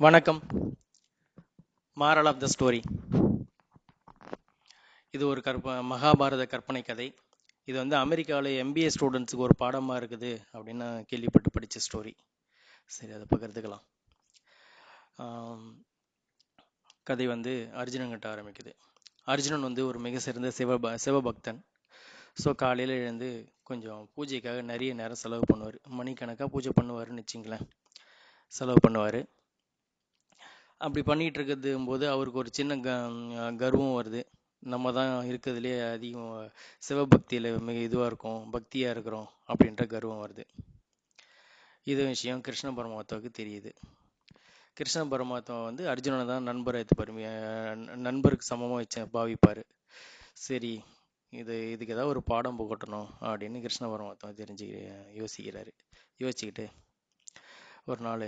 வணக்கம். Moral of the story. இது ஒரு மகாபாரத கற்பனை கதை. இது அமெரிக்காவில் எம்பிஏ ஸ்டூடெண்ட்ஸுக்கு ஒரு பாடமாக இருக்குது அப்படின்னு நான் கேள்விப்பட்டு படித்த ஸ்டோரி. சரி, அதை பகிர்ந்துக்கலாம். கதை அர்ஜுனன்கிட்ட ஆரம்பிக்குது. அர்ஜுனன் ஒரு மிக சிறந்த சிவபக்தன். ஸோ காலையில் எழுந்து கொஞ்சம் பூஜைக்காக நிறைய நேரம் செலவு பண்ணுவார். மணிக்கணக்காக பூஜை பண்ணுவார்னு வச்சிங்களேன், செலவு பண்ணுவார். அப்படி பண்ணிகிட்டு இருக்கிறது போது அவருக்கு ஒரு சின்ன கர்வம் வருது. நம்ம தான் இருக்கிறதுலே அதிகம் சிவபக்தியில் மிக இதுவாக இருக்கோம், பக்தியாக இருக்கிறோம் அப்படின்ற கர்வம் வருது. இது விஷயம் கிருஷ்ண பரமாத்மாவுக்கு தெரியுது. கிருஷ்ண பரமாத்மா அர்ஜுனனை தான் நண்பருக்கு சமமாக பாவிப்பார். சரி, இதுக்கு ஏதாவது ஒரு பாடம் புகட்டணும் அப்படின்னு கிருஷ்ண பரமாத்மா யோசிச்சுக்கிட்டு ஒரு நாள்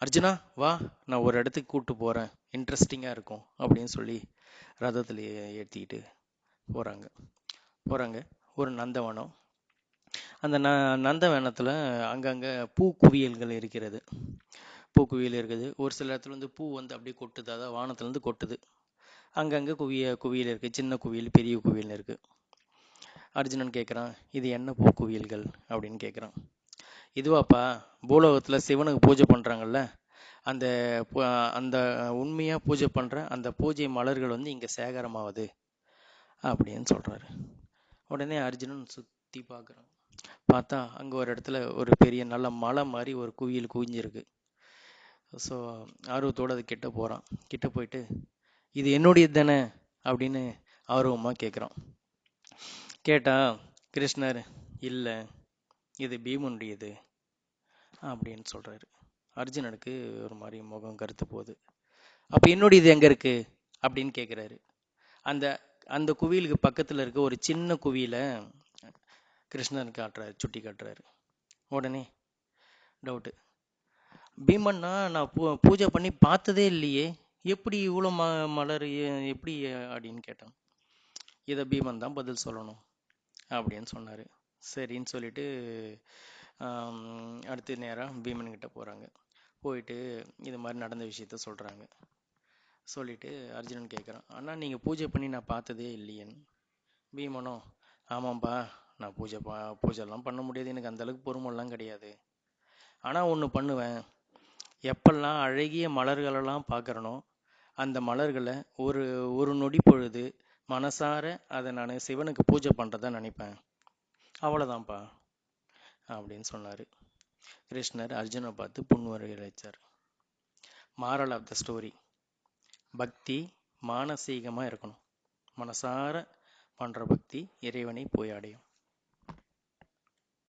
அர்ஜுனா வா, நான் ஒரு இடத்துக்கு கூப்பிட்டு போகிறேன், இன்ட்ரெஸ்டிங்காக இருக்கும் அப்படின்னு சொல்லி ரதத்தில் ஏற்றிக்கிட்டு போகிறாங்க. ஒரு நந்தவனம். அந்த நந்தவனத்தில் அங்கங்கே பூக்குவியல்கள் இருக்கிறது. ஒரு சில இடத்துல பூ அப்படியே கொட்டுது, அதாவது வானத்துலேருந்து கொட்டுது. அங்கங்கே குவியல் இருக்குது, சின்ன குவியல், பெரிய குவியல் இருக்குது. அர்ஜுனன் கேட்குறான், இது என்ன பூக்குவியல்கள் அப்படின்னு கேட்குறான். இதுவாப்பா, பூலோகத்தில் சிவனுக்கு பூஜை பண்ணுறாங்கல்ல, அந்த அந்த உண்மையாக பூஜை பண்ணுற அந்த பூஜை மலர்கள் இங்கே சேகரமாகுது அப்படின்னு சொல்கிறாரு. உடனே அர்ஜுனன் சுற்றி பார்க்குறான். பார்த்தா அங்கே ஒரு இடத்துல ஒரு பெரிய நல்ல மலை மாதிரி ஒரு குவியல் குவிஞ்சிருக்கு. ஸோ ஆர்வத்தோடு அது கிட்ட போகிறான். கிட்ட போயிட்டு, இது என்னுடையது தானே அப்படின்னு ஆர்வமாக கேட்குறான். கேட்டால் கிருஷ்ணர், இல்லை, இது பீமனுடையது அப்படின்னு சொல்கிறாரு. அர்ஜுனனுக்கு ஒரு மாதிரி முகம் கருத்து போகுது. அப்போ என்னுடையது எங்கே இருக்குது அப்படின்னு கேட்குறாரு. அந்த அந்த குவியலுக்கு பக்கத்தில் இருக்க ஒரு சின்ன குவியலை கிருஷ்ணன் சுட்டி காட்டுறாரு. உடனே டவுட்டு, பீமன்னா நான் பூஜை பண்ணி பார்த்ததே இல்லையே, எப்படி இவ்வளோ மலர் எப்படி அப்படின்னு கேட்டான். இதை பீமன் தான் பதில் சொல்லணும் அப்படின்னு சொன்னார். சரின்னு சொல்லிட்டு அடுத்து நேராக பீமன்கிட்ட போகிறாங்க. போயிட்டு இது மாதிரி நடந்த விஷயத்த சொல்கிறாங்க. சொல்லிவிட்டு அர்ஜுனன் கேட்குறான், அண்ணா நீங்கள் பூஜை பண்ணி நான் பார்த்ததே இல்லையேன்னு. பீமனோ, ஆமாம்ப்பா, நான் பூஜைலாம் பண்ண முடியாது, எனக்கு அந்தளவுக்கு பொறுமெல்லாம் கிடையாது. ஆனால் ஒன்று பண்ணுவேன், எப்பெல்லாம் அழகிய மலர்களெல்லாம் பார்க்குறனோ அந்த மலர்களை ஒரு நொடி பொழுது மனசார அதை நான் சிவனுக்கு பூஜை பண்ணுறதா நினைப்பேன், அவ்வளோதான்ப்பா அப்படின்னு சொன்னார். கிருஷ்ணர் அர்ஜுனை பார்த்து புன்முறுவல். மாரல் ஆஃப் த ஸ்டோரி: பக்தி மானசீகமாக இருக்கணும். மனசார பண்ணுற பக்தி இறைவனை போய் அடையும்.